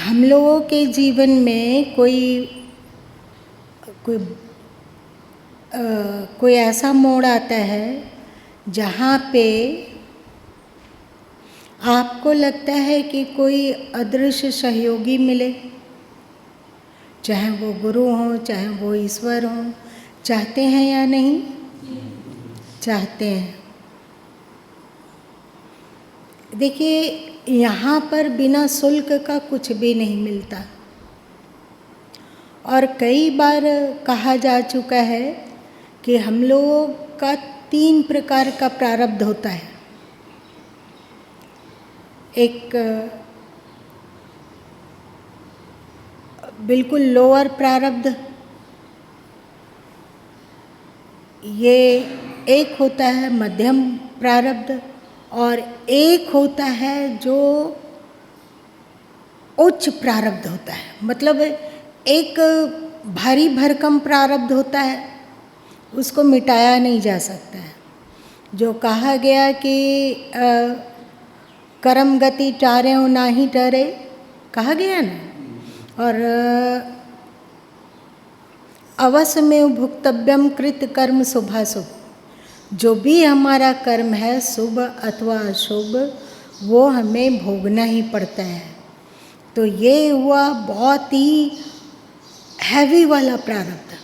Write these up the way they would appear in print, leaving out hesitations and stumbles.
हम लोगों के जीवन में कोई ऐसा मोड़ आता है जहाँ पे आपको लगता है कि कोई अदृश्य सहयोगी मिले, चाहे वो गुरु हो, चाहे वो ईश्वर हो। चाहते हैं या नहीं? चाहते हैं। देखिए, यहाँ पर बिना शुल्क का कुछ भी नहीं मिलता। और कई बार कहा जा चुका है कि हम लोगों का 3 प्रकार का प्रारब्ध होता है। एक बिल्कुल लोअर प्रारब्ध, ये एक होता है मध्यम प्रारब्ध, और एक होता है जो उच्च प्रारब्ध होता है। मतलब एक भारी भरकम प्रारब्ध होता है, उसको मिटाया नहीं जा सकता है। जो कहा गया कि कर्म गति टारे नाही टरे, कहा गया ना। और अवश्य में भुक्तव्यम कृत कर्म शुभाशुभ, जो भी हमारा कर्म है शुभ अथवा अशुभ, वो हमें भोगना ही पड़ता है। तो ये हुआ बहुत ही हैवी वाला प्रारब्ध।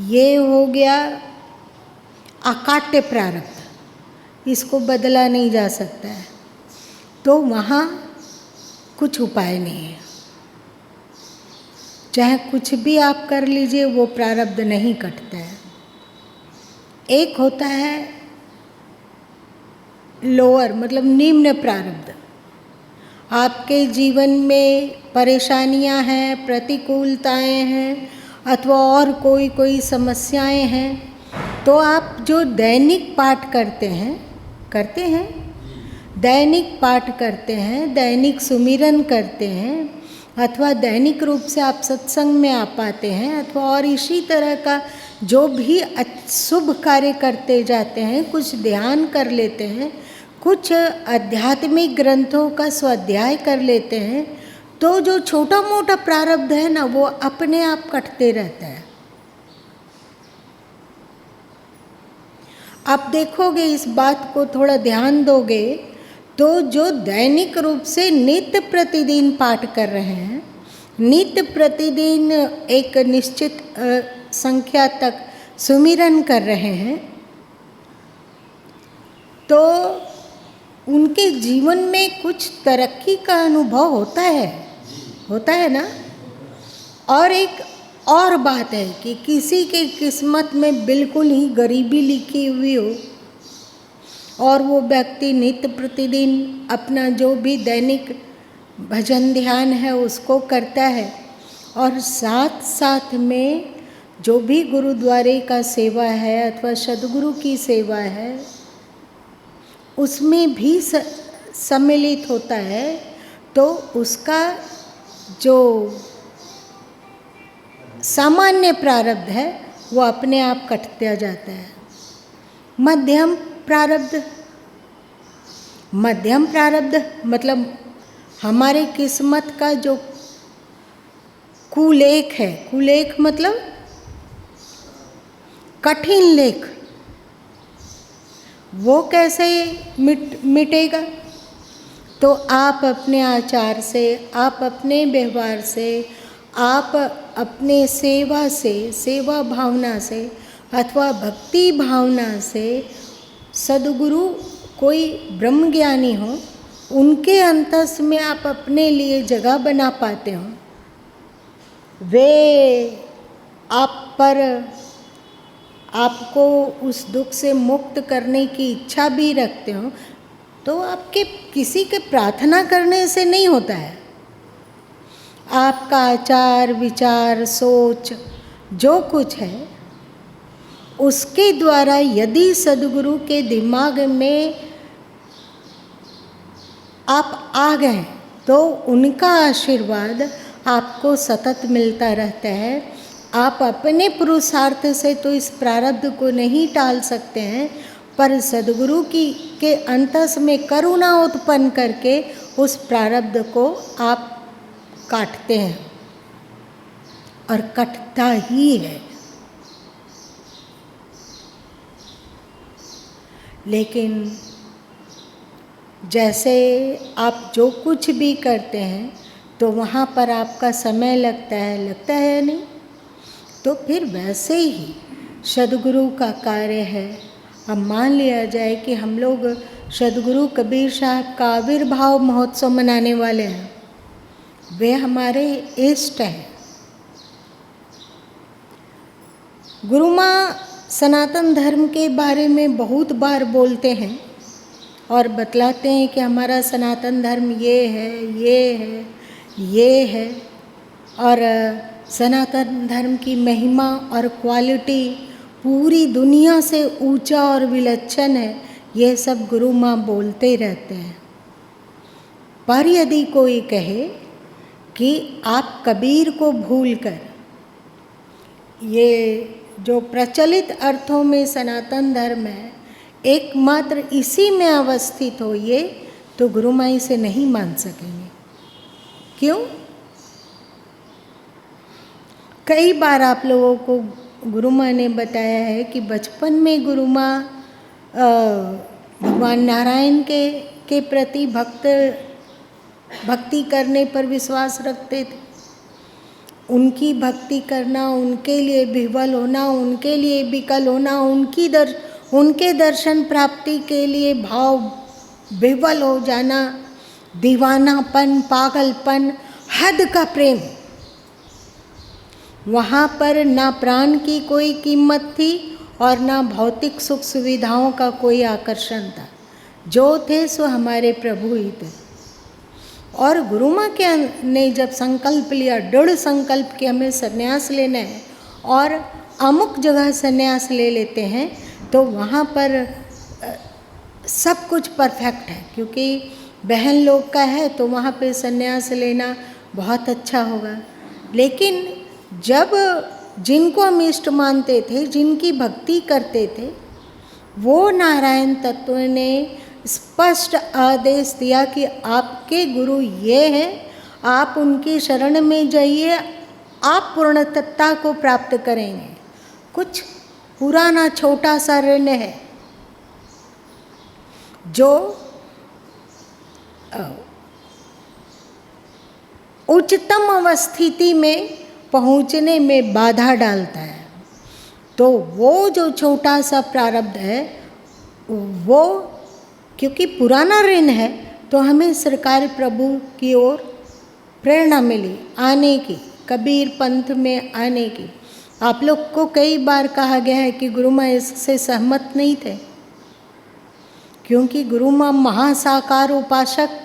ये हो गया अकाट्य प्रारब्ध, इसको बदला नहीं जा सकता है। तो वहाँ कुछ उपाय नहीं है, चाहे कुछ भी आप कर लीजिए वो प्रारब्ध नहीं कटता है। एक होता है लोअर, मतलब निम्न प्रारब्ध। आपके जीवन में परेशानियां हैं, प्रतिकूलताएं हैं, अथवा और कोई समस्याएं हैं, तो आप जो दैनिक पाठ करते हैं, दैनिक पाठ करते हैं, दैनिक सुमिरन करते हैं, अथवा दैनिक रूप से आप सत्संग में आ पाते हैं, अथवा और इसी तरह का जो भी शुभ कार्य करते जाते हैं, कुछ ध्यान कर लेते हैं, कुछ आध्यात्मिक ग्रंथों का स्वाध्याय कर लेते हैं, तो जो छोटा मोटा प्रारब्ध है ना, वो अपने आप कटते रहता है। आप देखोगे, इस बात को थोड़ा ध्यान दोगे तो जो दैनिक रूप से नित्य प्रतिदिन पाठ कर रहे हैं, नित्य प्रतिदिन एक निश्चित संख्या तक सुमिरन कर रहे हैं, तो उनके जीवन में कुछ तरक्की का अनुभव होता है ना। और एक और बात है कि किसी के किस्मत में बिल्कुल ही गरीबी लिखी हुई हो और वो व्यक्ति नित्य प्रतिदिन अपना जो भी दैनिक भजन ध्यान है उसको करता है, और साथ साथ में जो भी गुरुद्वारे का सेवा है अथवा सदगुरु की सेवा है उसमें भी सम्मिलित होता है, तो उसका जो सामान्य प्रारब्ध है वो अपने आप कटता जाता है। मध्यम प्रारब्ध मतलब हमारे किस्मत का जो कुलेख है, कुलेख मतलब कठिन लेख, वो कैसे मिटेगा? तो आप अपने आचार से, आप अपने व्यवहार से, आप अपने सेवा से, सेवा भावना से अथवा भक्ति भावना से, सद्गुरु कोई ब्रह्म ज्ञानी हो, उनके अंतस में आप अपने लिए जगह बना पाते हो, वे आप पर आपको उस दुख से मुक्त करने की इच्छा भी रखते हो, तो आपके किसी के प्रार्थना करने से नहीं होता है। आपका आचार विचार सोच जो कुछ है उसके द्वारा यदि सद्गुरु के दिमाग में आप आ गए तो उनका आशीर्वाद आपको सतत मिलता रहता है। आप अपने पुरुषार्थ से तो इस प्रारब्ध को नहीं टाल सकते हैं, पर सद्गुरु के अंतस में करुणा उत्पन्न करके उस प्रारब्ध को आप काटते हैं और कटता ही है। लेकिन जैसे आप जो कुछ भी करते हैं तो वहाँ पर आपका समय लगता है नहीं? तो फिर वैसे ही सद्गुरु का कार्य है। अब मान लिया जाए कि हम लोग सद्गुरु कबीर साहब का आविर्भाव महोत्सव मनाने वाले हैं, वे हमारे इष्ट हैं। गुरु माँ सनातन धर्म के बारे में बहुत बार बोलते हैं और बतलाते हैं कि हमारा सनातन धर्म ये है, ये है, ये है, और सनातन धर्म की महिमा और क्वालिटी पूरी दुनिया से ऊंचा और विलक्षण है। ये सब गुरु माँ बोलते रहते हैं। पर यदि कोई कहे कि आप कबीर को भूलकर ये जो प्रचलित अर्थों में सनातन धर्म है एकमात्र इसी में अवस्थित हो, ये तो गुरु माँ इसे नहीं मान सकेंगे। क्यों? कई बार आप लोगों को गुरु माँ ने बताया है कि बचपन में गुरु माँ भगवान नारायण के प्रति भक्ति करने पर विश्वास रखते थे। उनकी भक्ति करना, उनके लिए विह्वल होना, उनके लिए विकल होना, उनके दर्शन प्राप्ति के लिए भाव विह्वल हो जाना, दीवानापन, पागलपन, हद का प्रेम। वहाँ पर ना प्राण की कोई कीमत थी और ना भौतिक सुख सुविधाओं का कोई आकर्षण था। जो थे सो हमारे प्रभु ही थे। और गुरु माँ के ने जब संकल्प लिया, दृढ़ संकल्प कि हमें संन्यास लेना है और अमुक जगह संन्यास ले लेते हैं, तो वहाँ पर सब कुछ परफेक्ट है। क्योंकि बहन लोग का है तो वहाँ पे संन्यास लेना बहुत अच्छा होगा। लेकिन जब जिनको हम इष्ट मानते थे, जिनकी भक्ति करते थे, वो नारायण तत्व ने स्पष्ट आदेश दिया कि आपके गुरु ये हैं, आप उनकी शरण में जाइए, आप पूर्णतत्ता को प्राप्त करेंगे। कुछ पुराना छोटा सा ऋण है जो उच्चतम अवस्थिति में पहुँचने में बाधा डालता है। तो वो जो छोटा सा प्रारब्ध है, वो क्योंकि पुराना ऋण है, तो हमें सरकार प्रभु की ओर प्रेरणा मिली आने की, कबीर पंथ में आने की। आप लोग को कई बार कहा गया है कि गुरु माँ इससे सहमत नहीं थे, क्योंकि गुरु माँ महासाकार उपासक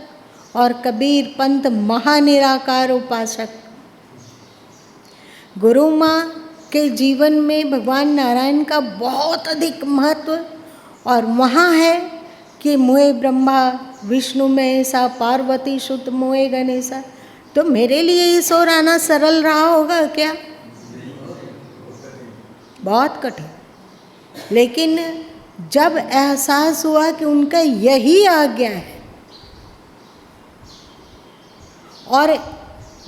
और कबीर पंथ महानिराकार उपासक। गुरु माँ के जीवन में भगवान नारायण का बहुत अधिक महत्व, और वहाँ है कि मोहे ब्रह्मा विष्णु महेशा पार्वती सुत मोहे गणेशा। तो मेरे लिए इस ओर आना सरल रहा होगा क्या? बहुत कठिन। लेकिन जब एहसास हुआ कि उनका यही आज्ञा है और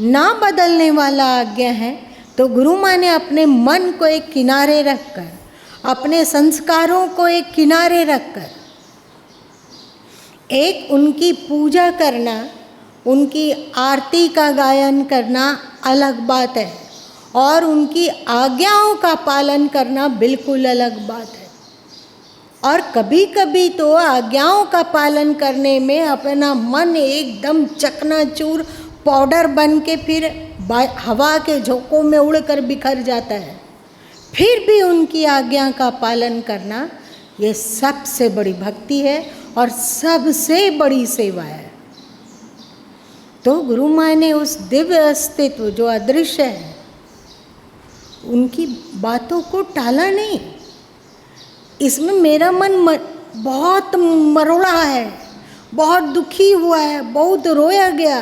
ना बदलने वाला आज्ञा है, तो गुरु माँ ने अपने मन को एक किनारे रखकर, अपने संस्कारों को एक किनारे रखकर, एक उनकी पूजा करना, उनकी आरती का गायन करना अलग बात है, और उनकी आज्ञाओं का पालन करना बिल्कुल अलग बात है। और कभी कभी तो आज्ञाओं का पालन करने में अपना मन एकदम चकनाचूर पाउडर बन के फिर हवा के झोंकों में उड़कर बिखर जाता है। फिर भी उनकी आज्ञा का पालन करना ये सबसे बड़ी भक्ति है और सबसे बड़ी सेवा है। तो गुरु माँ ने उस दिव्य अस्तित्व जो अदृश्य है, उनकी बातों को टाला नहीं। इसमें मेरा मन बहुत मरोड़ा है, बहुत दुखी हुआ है, बहुत रोया गया।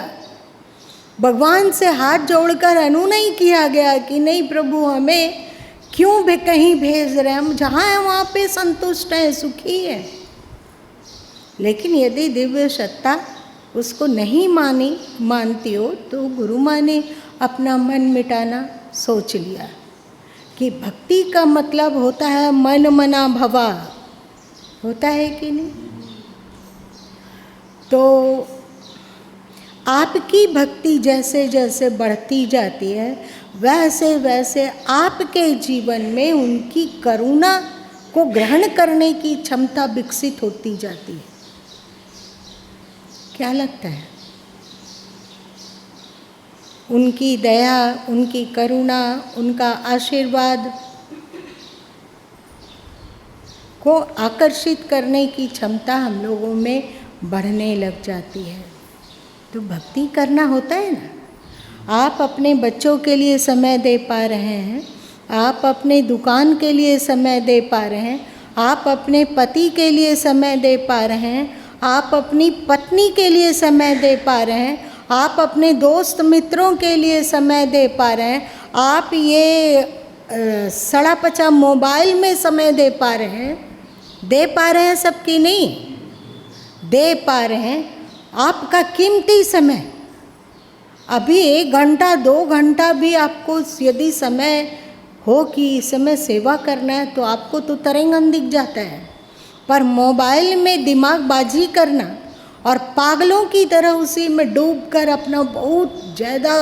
भगवान से हाथ जोड़कर अनु नहीं किया गया कि नहीं प्रभु हमें क्यों भी कहीं भेज रहे, हम जहाँ हैं वहाँ पे संतुष्ट हैं, सुखी हैं। लेकिन यदि दिव्य सत्ता उसको नहीं मानती हो तो गुरु माँ ने अपना मन मिटाना सोच लिया कि भक्ति का मतलब होता है मन मना भवा, होता है कि नहीं? तो आपकी भक्ति जैसे जैसे बढ़ती जाती है वैसे वैसे आपके जीवन में उनकी करुणा को ग्रहण करने की क्षमता विकसित होती जाती है। क्या लगता है? उनकी दया, उनकी करुणा, उनका आशीर्वाद को आकर्षित करने की क्षमता हम लोगों में बढ़ने लग जाती है। तो भक्ति करना होता है ना। आप अपने बच्चों के लिए समय दे पा रहे हैं, आप अपने दुकान के लिए समय दे पा रहे हैं, आप अपने पति के लिए समय दे पा रहे हैं, आप अपनी पत्नी के लिए समय दे पा रहे हैं, आप अपने दोस्त मित्रों के लिए समय दे पा रहे हैं, आप ये सड़ा पचा मोबाइल में समय दे पा रहे हैं सबकी नहीं दे पा रहे हैं। आपका कीमती समय, अभी 1 घंटा 2 घंटा भी आपको यदि समय हो कि इस समय सेवा करना है तो आपको तो तरंगन दिख जाता है, पर मोबाइल में दिमाग बाजी करना और पागलों की तरह उसी में डूबकर अपना बहुत ज़्यादा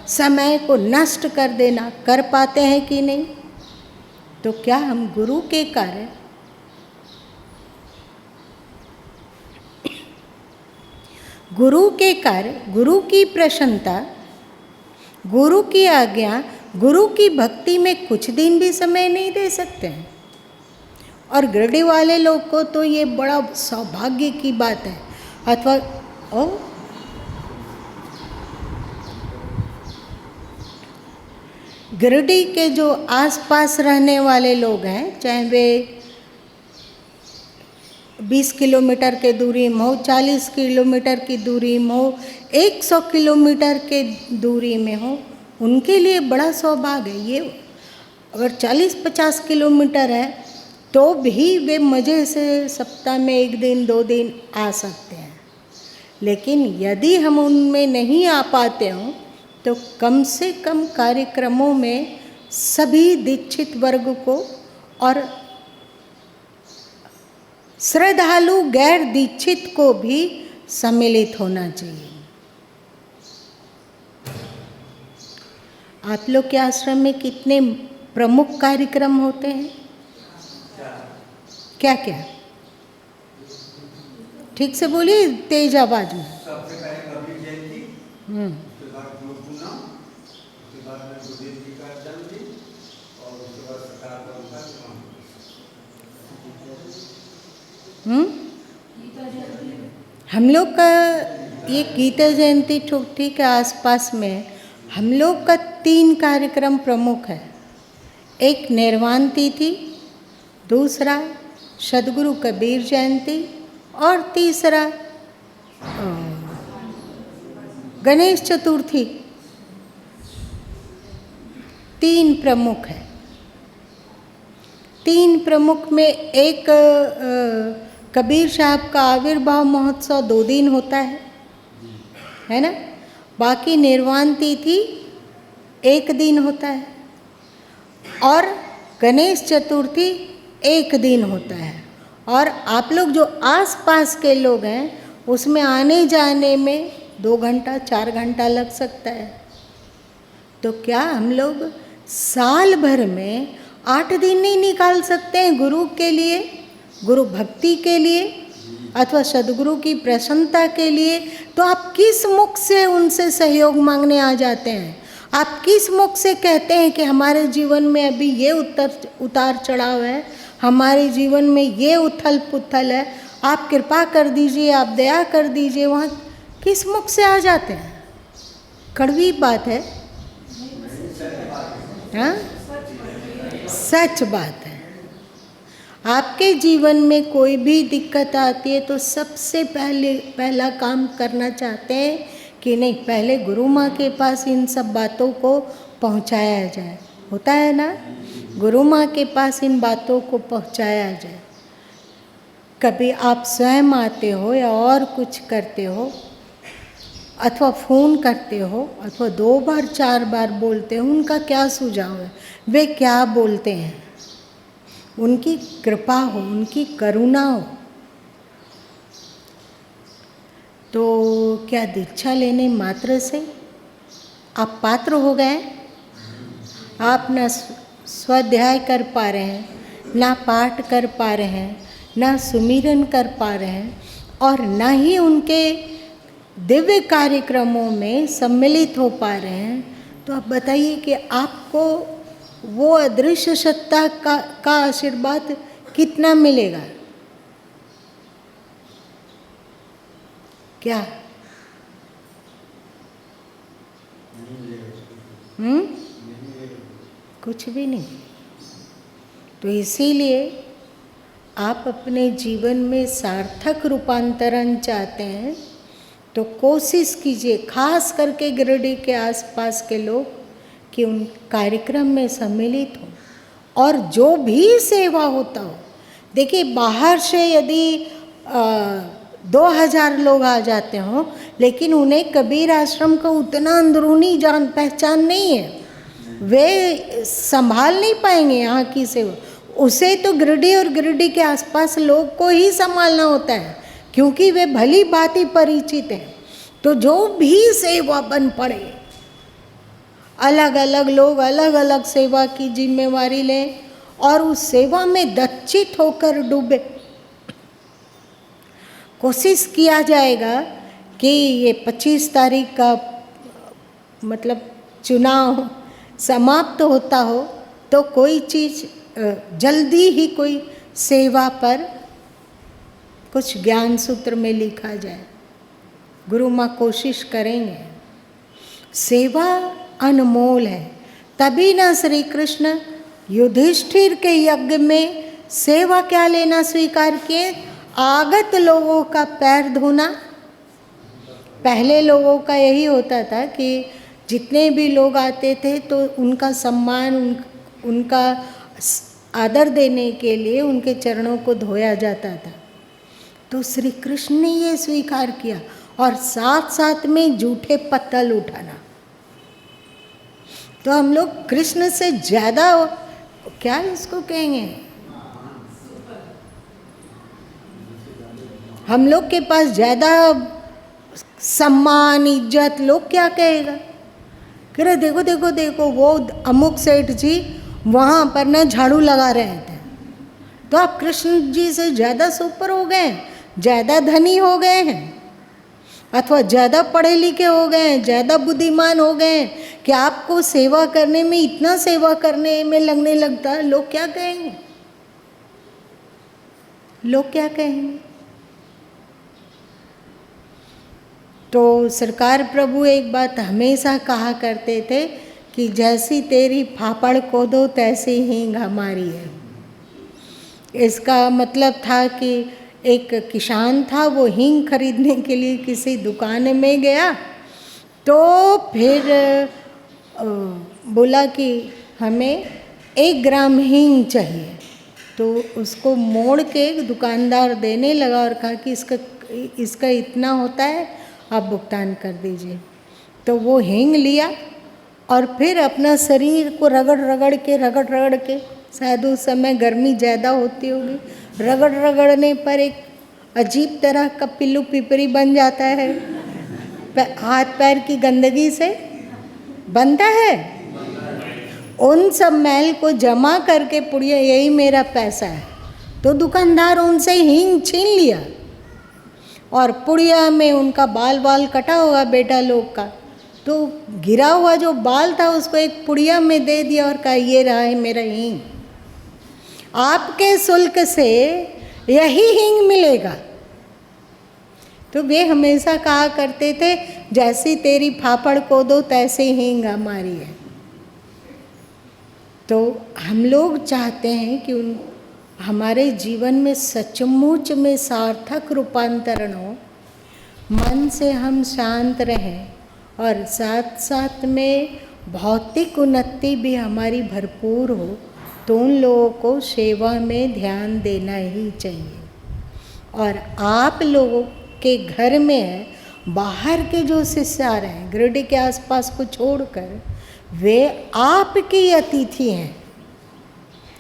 समय को नष्ट कर देना, कर पाते हैं कि नहीं? तो क्या हम गुरु के कार्य, गुरु के कार्य, गुरु की प्रसन्नता, गुरु की आज्ञा, गुरु की भक्ति में कुछ दिन भी समय नहीं दे सकते हैं। और गिरडी वाले लोग को तो ये बड़ा सौभाग्य की बात है। अथवा गिरडी के जो आसपास रहने वाले लोग हैं, चाहे वे 20 किलोमीटर के दूरी में हो, 40 किलोमीटर की दूरी में हो, 100 किलोमीटर के दूरी में हो, उनके लिए बड़ा सौभाग्य है ये। अगर 40-50 किलोमीटर है तो भी वे मज़े से सप्ताह में 1 दिन 2 दिन आ सकते हैं। लेकिन यदि हम उनमें नहीं आ पाते हों तो कम से कम कार्यक्रमों में सभी दीक्षित वर्ग को और श्रद्धालु गैर दीक्षित को भी सम्मिलित होना चाहिए। आप लोग के आश्रम में कितने प्रमुख कार्यक्रम होते हैं? क्या क्या? ठीक से बोलिए, तेज आवाज में। सबसे पहले कबीर जयंती, उसके बाद गुरु पूनम, उसके बाद में गुरुदेव जी का जन्मदिन और उसके बाद सकारात्मक का हम लोग का ये गीता जयंती ठुकठी के आसपास में हम लोग का 3 कार्यक्रम प्रमुख है। एक निर्वाण तिथि, दूसरा सदगुरु कबीर जयंती और तीसरा गणेश चतुर्थी। 3 प्रमुख है। 3 प्रमुख में एक कबीर साहब का आविर्भाव महोत्सव 2 दिन होता है ना। बाकी निर्वाण तिथि 1 दिन होता है और गणेश चतुर्थी 1 दिन होता है। और आप लोग जो आस-पास के लोग हैं उसमें आने जाने में 2 घंटा 4 घंटा लग सकता है। तो क्या हम लोग साल भर में 8 दिन नहीं निकाल सकते हैं गुरु के लिए, गुरु भक्ति के लिए अथवा सदगुरु की प्रसन्नता के लिए? तो आप किस मुख से उनसे सहयोग मांगने आ जाते हैं? आप किस मुख से कहते हैं कि हमारे जीवन में अभी ये उतार चढ़ाव है, हमारे जीवन में ये उथल पुथल है, आप कृपा कर दीजिए, आप दया कर दीजिए? वहाँ किस मुख से आ जाते हैं? कड़वी बात है, हाँ, सच बात है। आपके जीवन में कोई भी दिक्कत आती है तो सबसे पहला काम करना चाहते हैं कि नहीं, पहले गुरु माँ के पास इन सब बातों को पहुँचाया जाए। होता है ना, गुरु माँ के पास इन बातों को पहुँचाया जाए। कभी आप स्वयं आते हो या और कुछ करते हो अथवा फ़ोन करते हो अथवा 2 बार 4 बार बोलते हो, उनका क्या सुझाव है, वे क्या बोलते हैं? उनकी कृपा हो, उनकी करुणा हो। तो क्या दीक्षा लेने मात्र से आप पात्र हो गए? आप न स्वाध्याय कर पा रहे हैं, ना पाठ कर पा रहे हैं, ना सुमिरन कर पा रहे हैं, और ना ही उनके दिव्य कार्यक्रमों में सम्मिलित हो पा रहे हैं, तो आप बताइए कि आपको वो अदृश्य सत्ता का आशीर्वाद कितना मिलेगा? क्या? कुछ भी नहीं। तो इसीलिए आप अपने जीवन में सार्थक रूपांतरण चाहते हैं तो कोशिश कीजिए, खास करके गिरिडीह के आसपास के लोग, कि उन कार्यक्रम में सम्मिलित हो और जो भी सेवा होता हो। देखिए, बाहर से यदि 2000 लोग आ जाते हों, लेकिन उन्हें कबीर आश्रम का उतना अंदरूनी जान पहचान नहीं है, वे संभाल नहीं पाएंगे यहाँ की सेवा। उसे तो गिरिडीह और गिरिडीह के आसपास लोग को ही संभालना होता है, क्योंकि वे भली भांति परिचित हैं। तो जो भी सेवा बन पड़े, अलग अलग लोग अलग अलग सेवा की जिम्मेवारी लें और उस सेवा में दच्चित होकर डूबे। कोशिश किया जाएगा कि ये 25 तारीख का मतलब चुनाव समाप्त होता हो तो कोई चीज़ जल्दी ही कोई सेवा पर कुछ ज्ञान सूत्र में लिखा जाए। गुरु माँ कोशिश करेंगे। सेवा अनमोल है, तभी ना श्री कृष्ण युधिष्ठिर के यज्ञ में सेवा क्या लेना स्वीकार किए? आगत लोगों का पैर धोना। पहले लोगों का यही होता था कि जितने भी लोग आते थे तो उनका सम्मान, उनका आदर देने के लिए उनके चरणों को धोया जाता था। तो श्री कृष्ण ने ये स्वीकार किया, और साथ साथ में जूठे पत्तल उठाना। तो हम लोग कृष्ण से ज़्यादा, क्या इसको कहेंगे, हम लोग के पास ज़्यादा सम्मान इज्जत, लोग क्या कहेगा? कह रहे देखो देखो देखो, वो अमुक सेठ जी वहाँ पर ना झाड़ू लगा रहे थे। तो आप कृष्ण जी से ज़्यादा सुपर हो गए, ज़्यादा धनी हो गए हैं, अथवा ज़्यादा पढ़े लिखे हो गए हैं, ज़्यादा बुद्धिमान हो गए हैं कि आपको सेवा करने में, इतना सेवा करने में लगने लगता है। लोग क्या कहेंगे? लोग क्या कहेंगे? तो सरकार प्रभु एक बात हमेशा कहा करते थे कि जैसी तेरी फाफड़ खोदो तैसी हींग हमारी है। इसका मतलब था कि एक किसान था, वो हींग खरीदने के लिए किसी दुकान में गया, तो फिर बोला कि हमें 1 ग्राम हींग चाहिए। तो उसको मोड़ के दुकानदार देने लगा और कहा कि इसका इतना होता है, आप भुगतान कर दीजिए। तो वो हींग लिया और फिर अपना शरीर को रगड़ रगड़ के, शायद उस समय गर्मी ज़्यादा होती होगी, रगड़ने पर एक अजीब तरह का पिल्लू पिपरी बन जाता है। हाथ पैर की गंदगी से बनता है। उन सब मैल को जमा करके पुड़िया, यही मेरा पैसा है। तो दुकानदार उनसे हींग छीन लिया और पुड़िया में उनका बाल कटा होगा बेटा लोग का, तो गिरा हुआ जो बाल था उसको एक पुड़िया में दे दिया और कहा ये रहा है मेरा हींग, आपके शुल्क से यही हींग मिलेगा। तो वे हमेशा कहा करते थे जैसी तेरी फाफड़ खोदो तैसे हींग हमारी है। तो हम लोग चाहते हैं कि हमारे जीवन में सचमुच में सार्थक रूपांतरण हो, मन से हम शांत रहें और साथ साथ में भौतिक उन्नति भी हमारी भरपूर हो, तो उन लोगों को सेवा में ध्यान देना ही चाहिए। और आप लोगों के घर में है बाहर के जो शिष्य आ रहे हैं गिरिडीह के आसपास को छोड़कर, वे आपके अतिथि हैं,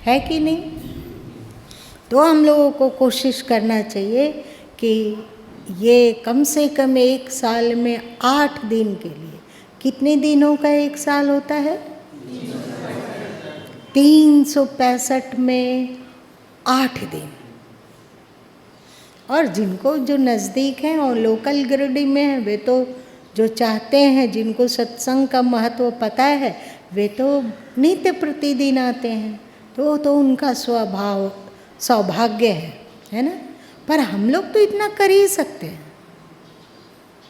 है कि नहीं? तो हम लोगों को कोशिश करना चाहिए कि ये कम से कम एक साल में 8 दिन के लिए, कितने दिनों का एक साल होता है? 365 में 8 दिन। और जिनको जो नज़दीक हैं और लोकल गिरिडीह में हैं, वे तो जो चाहते हैं, जिनको सत्संग का महत्व पता है, वे तो नित्य प्रतिदिन आते हैं, तो उनका सौभाग्य है ना। पर हम लोग तो इतना कर ही सकते हैं।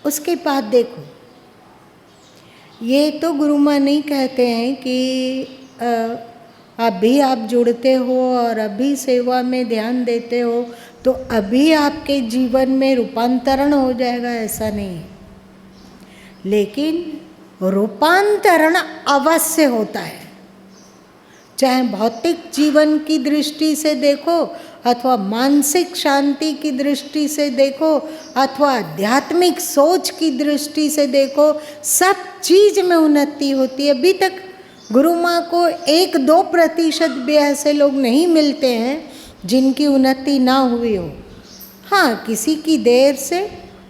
उसके बाद देखो, ये तो गुरु माँ नहीं कहते हैं कि अभी आप जुड़ते हो और अभी सेवा में ध्यान देते हो तो अभी आपके जीवन में रूपांतरण हो जाएगा, ऐसा नहीं है। लेकिन रूपांतरण अवश्य होता है, चाहे भौतिक जीवन की दृष्टि से देखो अथवा मानसिक शांति की दृष्टि से देखो अथवा आध्यात्मिक सोच की दृष्टि से देखो, सब चीज में उन्नति होती है। अभी तक गुरु माँ को 1-2% भी ऐसे लोग नहीं मिलते हैं जिनकी उन्नति ना हुई हो। हाँ, किसी की देर से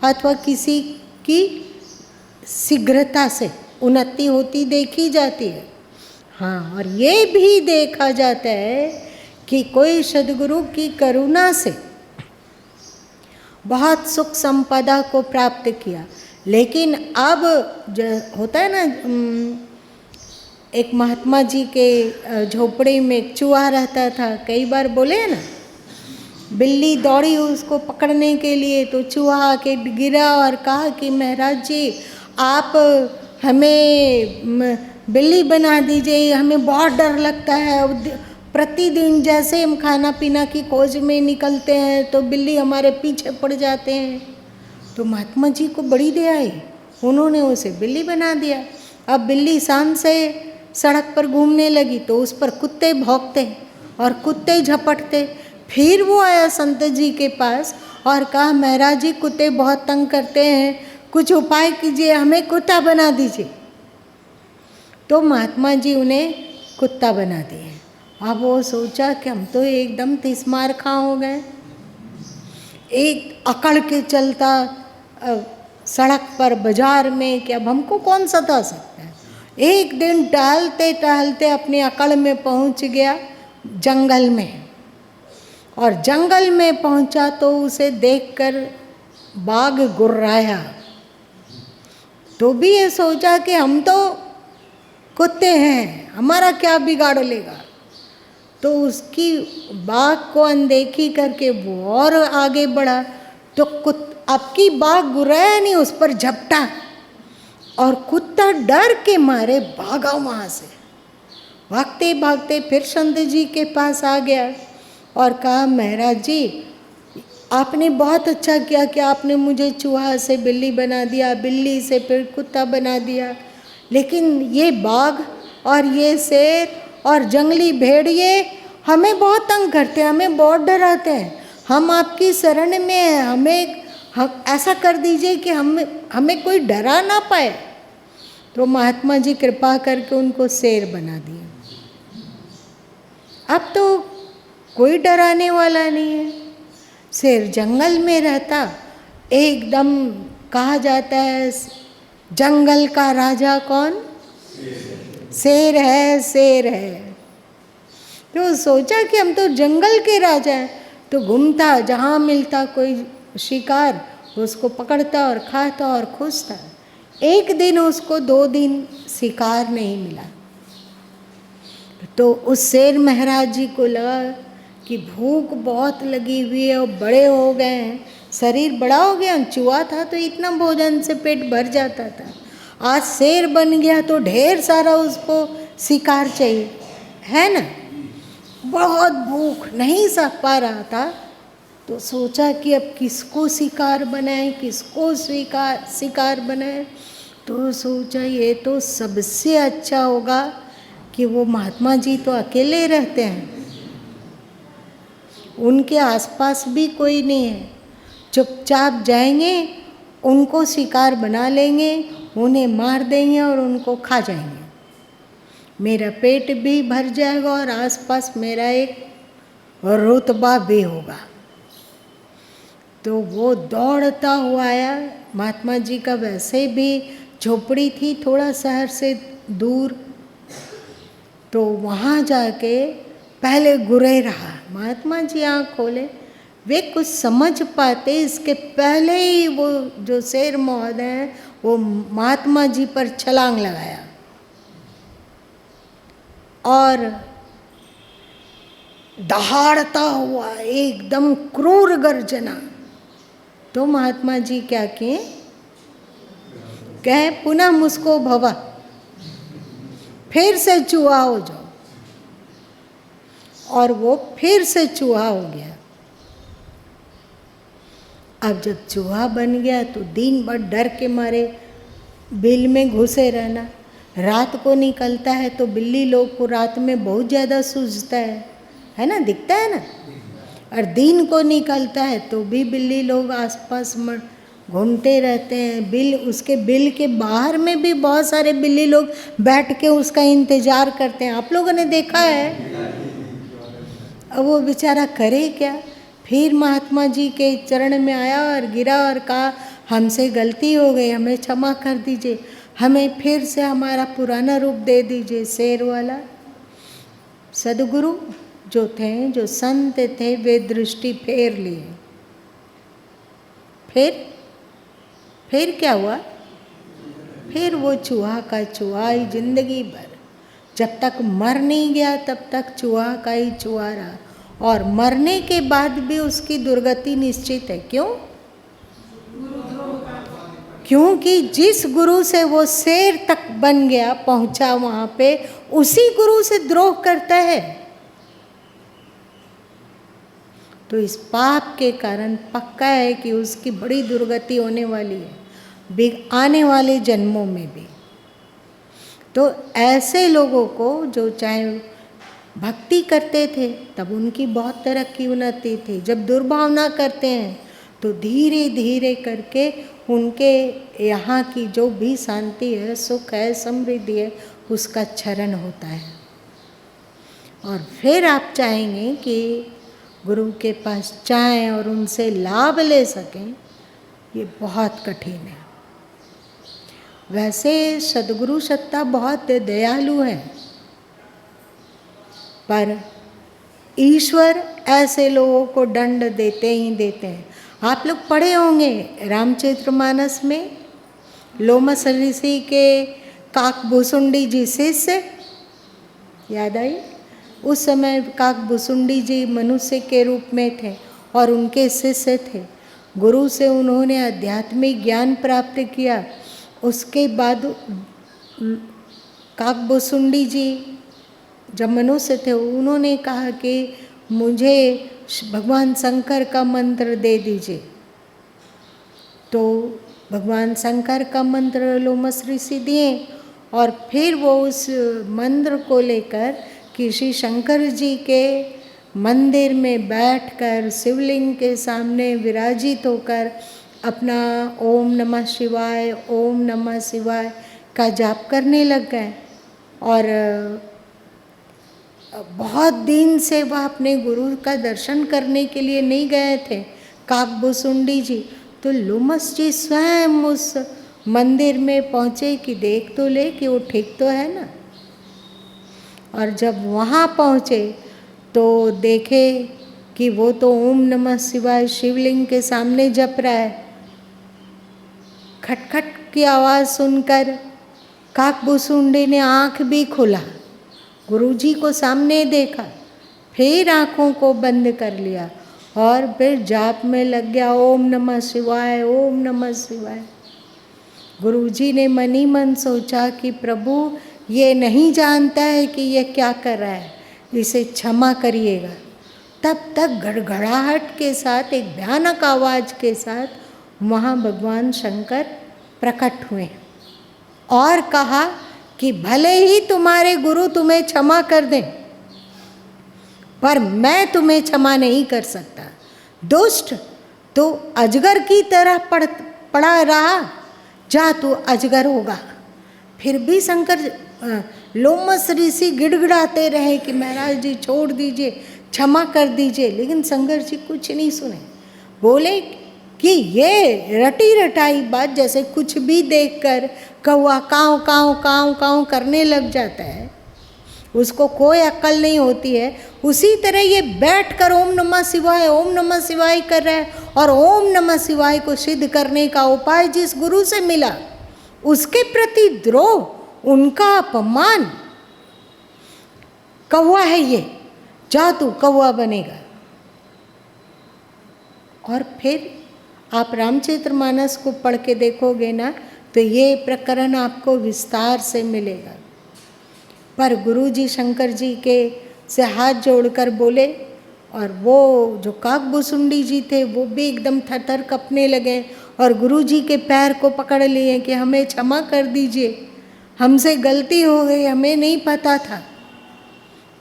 अथवा किसी की शीघ्रता से उन्नति होती देखी जाती है। हाँ, और ये भी देखा जाता है कि कोई सद्गुरु की करुणा से बहुत सुख संपदा को प्राप्त किया, लेकिन अब जो होता है ना, एक महात्मा जी के झोपड़ी में एक चूहा रहता था। कई बार बोले हैं ना, बिल्ली दौड़ी उसको पकड़ने के लिए, तो चूहा आके गिरा और कहा कि महाराज जी, आप हमें बिल्ली बना दीजिए, हमें बहुत डर लगता है। प्रतिदिन जैसे हम खाना पीना की खोज में निकलते हैं तो बिल्ली हमारे पीछे पड़ जाते हैं। तो महात्मा जी को बड़ी दया आई, उन्होंने उसे बिल्ली बना दिया। अब बिल्ली शाम से सड़क पर घूमने लगी तो उस पर कुत्ते भौंकते और कुत्ते झपटते। फिर वो आया संत जी के पास और कहा, महाराज जी, कुत्ते बहुत तंग करते हैं, कुछ उपाय कीजिए, हमें कुत्ता बना दीजिए। तो महात्मा जी उन्हें कुत्ता बना दिए। अब वो सोचा कि हम तो एकदम तिस्मार खां हो गए, एक अकड़ के चलता सड़क पर बाजार में, कि अब हमको कौन सता सकता है। एक दिन टहलते टहलते अपनी अकड़ में पहुंच गया जंगल में, और जंगल में पहुंचा तो उसे देखकर बाघ गुर्राया। तो भी ये सोचा कि हम तो कुत्ते हैं, हमारा क्या बिगाड़ लेगा। तो उसकी बाघ को अनदेखी करके वो और आगे बढ़ा, तो अब की बाघ गुर्राया नहीं, उस पर झपटा और कुत्ता डर के मारे भागा वहाँ से। भागते भागते फिर संत जी के पास आ गया और कहा, महाराज जी, आपने बहुत अच्छा किया कि आपने मुझे चूहा से बिल्ली बना दिया, बिल्ली से फिर कुत्ता बना दिया, लेकिन ये बाघ और ये शेर और जंगली भेड़िए हमें बहुत तंग करते हैं, हमें बहुत डराते हैं। हम आपकी शरण में हैं, हम ऐसा कर दीजिए कि हमें कोई डरा ना पाए। तो महात्मा जी कृपा करके उनको शेर बना दिया। अब तो कोई डराने वाला नहीं है। शेर जंगल में रहता, एकदम कहा जाता है जंगल का राजा कौन? शेर है, शेर है। तो सोचा कि हम तो जंगल के राजा हैं, तो घूमता, जहाँ मिलता कोई शिकार उसको पकड़ता और खाता और खुश था। एक दिन उसको 2 दिन शिकार नहीं मिला, तो उस शेर महाराज जी को लगा कि भूख बहुत लगी हुई है और बड़े हो गए हैं, शरीर बड़ा हो गया। चूहा था तो इतना भोजन से पेट भर जाता था, आज शेर बन गया तो ढेर सारा उसको शिकार चाहिए, है ना। बहुत भूख, नहीं सह पा रहा था, तो सोचा कि अब किसको शिकार बनाए, किसको शिकार बनाए। तो सोचा ये तो सबसे अच्छा होगा कि वो महात्मा जी तो अकेले रहते हैं, उनके आसपास भी कोई नहीं है, चुपचाप जाएंगे, उनको शिकार बना लेंगे, उन्हें मार देंगे और उनको खा जाएंगे। मेरा पेट भी भर जाएगा और आसपास मेरा एक रुतबा भी होगा। तो वो दौड़ता हुआ आया। महात्मा जी का वैसे भी झोपड़ी थी थोड़ा शहर से दूर, तो वहाँ जाके पहले गुरे रहा। महात्मा जी आँख खोले, वे कुछ समझ पाते इसके पहले ही वो जो शेर महोदय हैं वो महात्मा जी पर छलांग लगाया और दहाड़ता हुआ एकदम क्रूर गर्जना। तो महात्मा जी क्या किए, कहे पुनः मुझको भवा, फिर से चूहा हो जाओ। और वो फिर से चूहा हो गया। अब जब चूहा बन गया तो दिन भर डर के मारे बिल में घुसे रहना। रात को निकलता है तो बिल्ली लोग को रात में बहुत ज़्यादा सूझता है ना, दिखता है ना। और दिन को निकलता है तो भी बिल्ली लोग आसपास घूमते रहते हैं। बिल, उसके बिल के बाहर में भी बहुत सारे बिल्ली लोग बैठ के उसका इंतज़ार करते हैं। आप लोगों ने देखा है। अब वो बेचारा करे क्या। फिर महात्मा जी के चरण में आया और गिरा और कहा, हमसे गलती हो गई, हमें क्षमा कर दीजिए, हमें फिर से हमारा पुराना रूप दे दीजिए, शेर वाला। सदगुरु जो थे, जो संत थे, वे दृष्टि फेर लिए। फिर क्या हुआ, फिर वो चूहा का चूहा ही जिंदगी भर, जब तक मर नहीं गया तब तक चूहा का ही चूहा रहा। और मरने के बाद भी उसकी दुर्गति निश्चित है। क्यों? क्योंकि जिस गुरु से वो शेर तक बन गया, पहुंचा वहां पे, उसी गुरु से द्रोह करता है। तो इस पाप के कारण पक्का है कि उसकी बड़ी दुर्गति होने वाली है आने वाले जन्मों में भी। तो ऐसे लोगों को जो चाहे भक्ति करते थे तब उनकी बहुत तरह की उन्नति थी। जब दुर्भावना करते हैं तो धीरे धीरे करके उनके यहाँ की जो भी शांति है, सुख है, समृद्धि है, उसका क्षरण होता है। और फिर आप चाहेंगे कि गुरु के पास जाएं और उनसे लाभ ले सकें, ये बहुत कठिन है। वैसे सदगुरु सत्ता बहुत दयालु है, पर ईश्वर ऐसे लोगों को दंड देते ही देते हैं। आप लोग पढ़े होंगे रामचरितमानस में, लोमस ऋषि के काकभुसुंडी जी शिष्य, याद आई? उस समय काकभुसुंडी जी मनुष्य के रूप में थे और उनके शिष्य थे। गुरु से उन्होंने आध्यात्मिक ज्ञान प्राप्त किया। उसके बाद काकभुसुंडी जी जब मनुष्य थे, उन्होंने कहा कि मुझे भगवान शंकर का मंत्र दे दीजिए। तो भगवान शंकर का मंत्र लोमस ऋषि दिए और फिर वो उस मंत्र को लेकर किसी शंकर जी के मंदिर में बैठकर शिवलिंग के सामने विराजित होकर अपना ओम नमः शिवाय, ओम नमः शिवाय का जाप करने लग गए। और बहुत दिन से वह अपने गुरु का दर्शन करने के लिए नहीं गए थे काकभुसुंडी जी। तो लोमस जी स्वयं उस मंदिर में पहुँचे कि देख तो ले कि वो ठीक तो है ना। और जब वहाँ पहुँचे तो देखे कि वो तो ओम नमः शिवाय शिवलिंग के सामने जप रहा है। खटखट की आवाज़ सुनकर काकभुसुंडी ने आँख भी खोला, गुरुजी को सामने देखा, फिर आँखों को बंद कर लिया और फिर जाप में लग गया, ओम नमः शिवाय, ओम नमः शिवाय। गुरुजी ने मन ही मन सोचा कि प्रभु ये नहीं जानता है कि ये क्या कर रहा है, इसे क्षमा करिएगा। तब तक गड़गड़ाहट के साथ, एक भयानक आवाज़ के साथ वहाँ भगवान शंकर प्रकट हुए और कहा कि भले ही तुम्हारे गुरु तुम्हें क्षमा कर दें, पर मैं तुम्हें क्षमा नहीं कर सकता। दुष्ट, तो अजगर की तरह पड़ा रहा, जा तू अजगर होगा। फिर भी शंकर लोमस ऋषि गिड़गिड़ाते रहे कि महाराज जी छोड़ दीजिए, क्षमा कर दीजिए, लेकिन शंकर जी कुछ नहीं सुने। बोले कि ये रटी रटाई बात, जैसे कुछ भी देखकर कौवा काँव काँव काँव काँव करने लग जाता है, उसको कोई अक्ल नहीं होती है, उसी तरह ये बैठकर ओम नमः शिवाय कर रहा है। और ओम नमः शिवाय को सिद्ध करने का उपाय जिस गुरु से मिला, उसके प्रति द्रोह, उनका अपमान। कौवा है ये, जा तू कौवा बनेगा। और फिर आप रामचरितमानस को पढ़ के देखोगे ना, तो ये प्रकरण आपको विस्तार से मिलेगा। पर गुरु जी शंकर जी के से हाथ जोड़कर बोले, और वो जो काकभुसुंडी जी थे वो भी एकदम थरथर कँपने लगे और गुरु जी के पैर को पकड़ लिए कि हमें क्षमा कर दीजिए, हमसे गलती हो गई, हमें नहीं पता था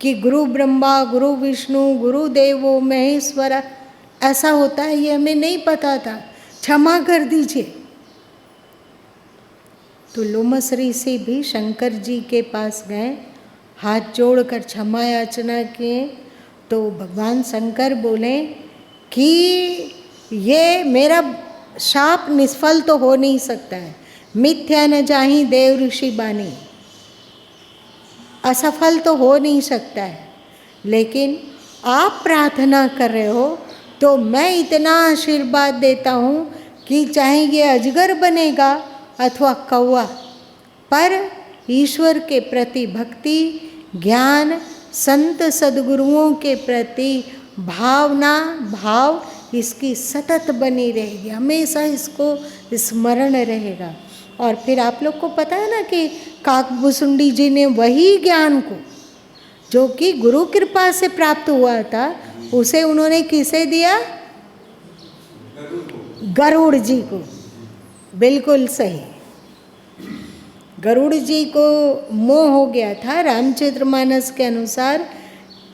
कि गुरु ब्रह्मा गुरु विष्णु गुरु देवो महेश्वरा ऐसा होता है, ये हमें नहीं पता था, क्षमा कर दीजिए। तो लोमस ऋषि भी शंकर जी के पास गए, हाथ जोड़कर क्षमा याचना किए। तो भगवान शंकर बोले कि ये मेरा शाप निष्फल तो हो नहीं सकता है, मिथ्या न जाहि देव ऋषि बानी, असफल तो हो नहीं सकता है, लेकिन आप प्रार्थना कर रहे हो तो मैं इतना आशीर्वाद देता हूँ कि चाहे ये अजगर बनेगा अथवा कौवा, पर ईश्वर के प्रति भक्ति, ज्ञान, संत सद्गुरुओं के प्रति भाव इसकी सतत बनी रहेगी, हमेशा इसको स्मरण रहेगा। और फिर आप लोग को पता है ना कि काकभुसुंडी जी ने वही ज्ञान को जो कि गुरु कृपा से प्राप्त हुआ था, उसे उन्होंने किसे दिया? गरुड़ जी को। बिल्कुल सही, गरुड़ जी को मोह हो गया था। रामचरितमानस के अनुसार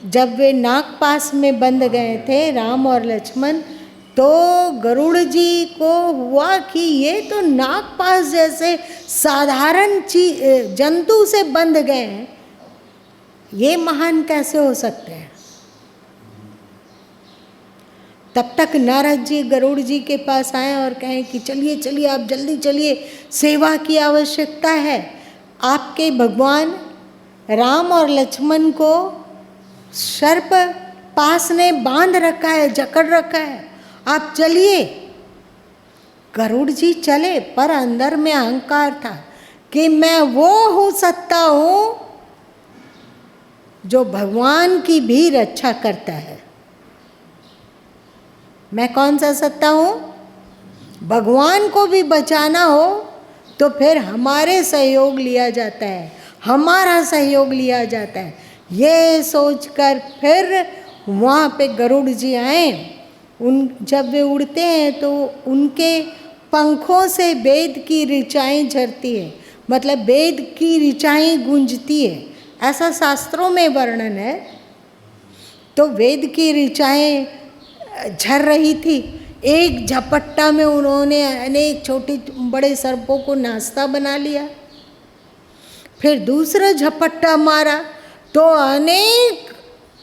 जब वे नागपास में बंध गए थे राम और लक्ष्मण, तो गरुड़ जी को हुआ कि ये तो नागपास जैसे साधारण जंतु से बंध गए हैं, ये महान कैसे हो सकते हैं। तब तक नारद जी गरुड़ जी के पास आए और कहें कि चलिए चलिए आप जल्दी चलिए, सेवा की आवश्यकता है। आपके भगवान राम और लक्ष्मण को सर्प पास ने बांध रखा है, जकड़ रखा है, आप चलिए। गरुड़ जी चले, पर अंदर में अहंकार था कि मैं वो हो सकता हूँ जो भगवान की भी रक्षा करता है। मैं कौन सा सत्ता हूँ? भगवान को भी बचाना हो तो फिर हमारे सहयोग लिया जाता है, हमारा सहयोग लिया जाता है। ये सोचकर फिर वहाँ पे गरुड़ जी आए। जब वे उड़ते हैं तो उनके पंखों से वेद की ऋचाएँ झरती है, मतलब वेद की ऋचाएँ गूंजती है, ऐसा शास्त्रों में वर्णन है। तो वेद की ऋचाएँ झर रही थी। एक झपट्टा में उन्होंने अनेक छोटे बड़े सर्पों को नाश्ता बना लिया। फिर दूसरा झपट्टा मारा तो अनेक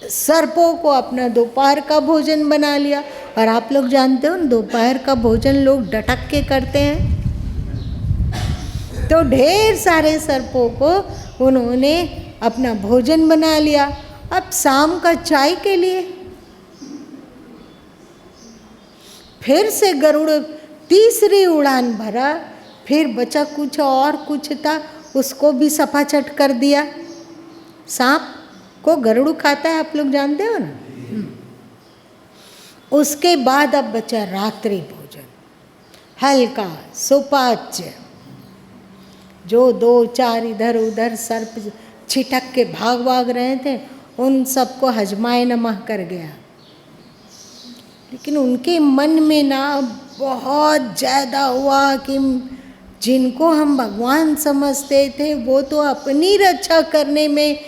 सर्पों को अपना दोपहर का भोजन बना लिया। और आप लोग जानते हो दोपहर का भोजन लोग डटक के करते हैं, तो ढेर सारे सर्पों को उन्होंने अपना भोजन बना लिया। अब शाम का चाय के लिए फिर से गरुड़ तीसरी उड़ान भरा। फिर बचा कुछ और कुछ था, उसको भी सफाचट कर दिया। सांप को गरुड़ खाता है, आप लोग जानते हो ना। उसके बाद अब बचा रात्रि भोजन, हल्का सुपाच्य। जो 2-4 इधर उधर सर्प छिटक के भाग रहे थे, उन सबको हजमाए नमः कर गया। लेकिन उनके मन में ना बहुत ज़्यादा हुआ कि जिनको हम भगवान समझते थे वो तो अपनी रक्षा करने में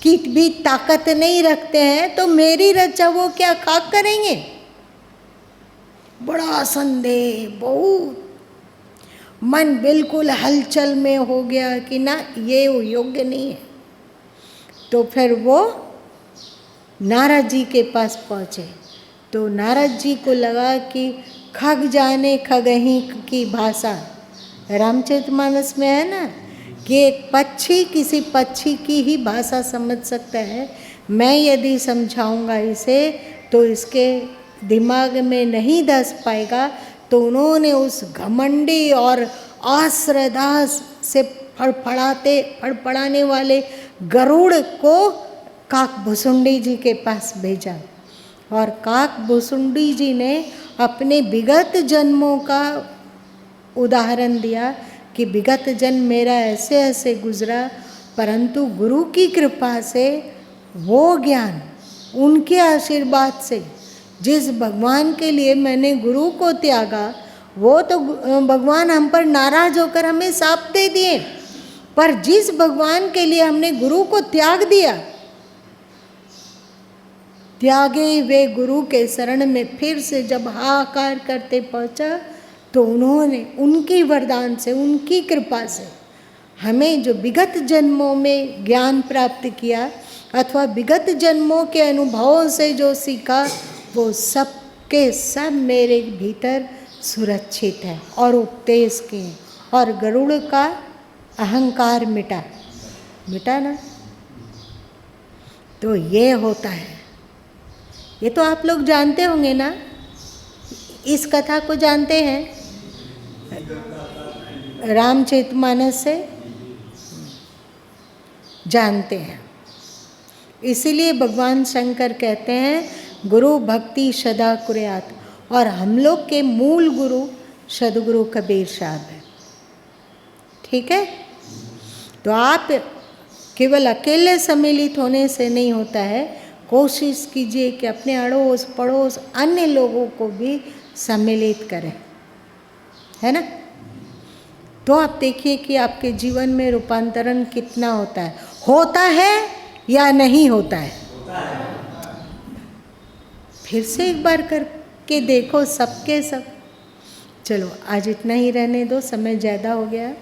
की भी ताकत नहीं रखते हैं, तो मेरी रक्षा वो क्या खाक करेंगे। बड़ा संदेह बहुत। मन बिल्कुल हलचल में हो गया कि ना ये योग्य नहीं है, तो फिर वो नारद जी के पास पहुँचे। तो नारद जी को लगा कि खग जाने खगहीं की भाषा, रामचरितमानस में है ना कि एक पक्षी किसी पक्षी की ही भाषा समझ सकता है, मैं यदि समझाऊंगा इसे तो इसके दिमाग में नहीं धस पाएगा। तो उन्होंने उस घमंडी और अश्रद्धा से फड़फड़ाने वाले गरुड़ को काकभुसुंडी जी के पास भेजा, और काकभुसुंडी जी ने अपने विगत जन्मों का उदाहरण दिया कि विगत जन्म मेरा ऐसे ऐसे गुजरा, परंतु गुरु की कृपा से वो ज्ञान, उनके आशीर्वाद से जिस भगवान के लिए मैंने गुरु को त्यागा, वो तो भगवान हम पर नाराज होकर हमें शाप दे दिए, पर जिस भगवान के लिए हमने गुरु को त्याग दिया, त्यागे वे गुरु के शरण में फिर से जब हाहाकार करते पहुंचा, तो उन्होंने उनकी वरदान से, उनकी कृपा से हमें जो विगत जन्मों में ज्ञान प्राप्त किया अथवा विगत जन्मों के अनुभवों से जो सीखा, वो सब के सब मेरे भीतर सुरक्षित है और उपदेश के, और गरुड़ का अहंकार मिटा ना। तो ये होता है, ये तो आप लोग जानते होंगे ना, इस कथा को जानते हैं रामचरितमानस से जानते हैं। इसीलिए भगवान शंकर कहते हैं गुरु भक्ति सदा कुर्यात, और हम लोग के मूल गुरु सदगुरु कबीर साहब है। ठीक है, तो आप केवल अकेले सम्मिलित होने से नहीं होता है, कोशिश कीजिए कि अपने अड़ोस पड़ोस अन्य लोगों को भी सम्मिलित करें, है ना। तो आप देखिए कि आपके जीवन में रूपांतरण कितना होता है या नहीं होता है। फिर से एक बार करके देखो सबके सब। चलो आज इतना ही रहने दो, समय ज़्यादा हो गया।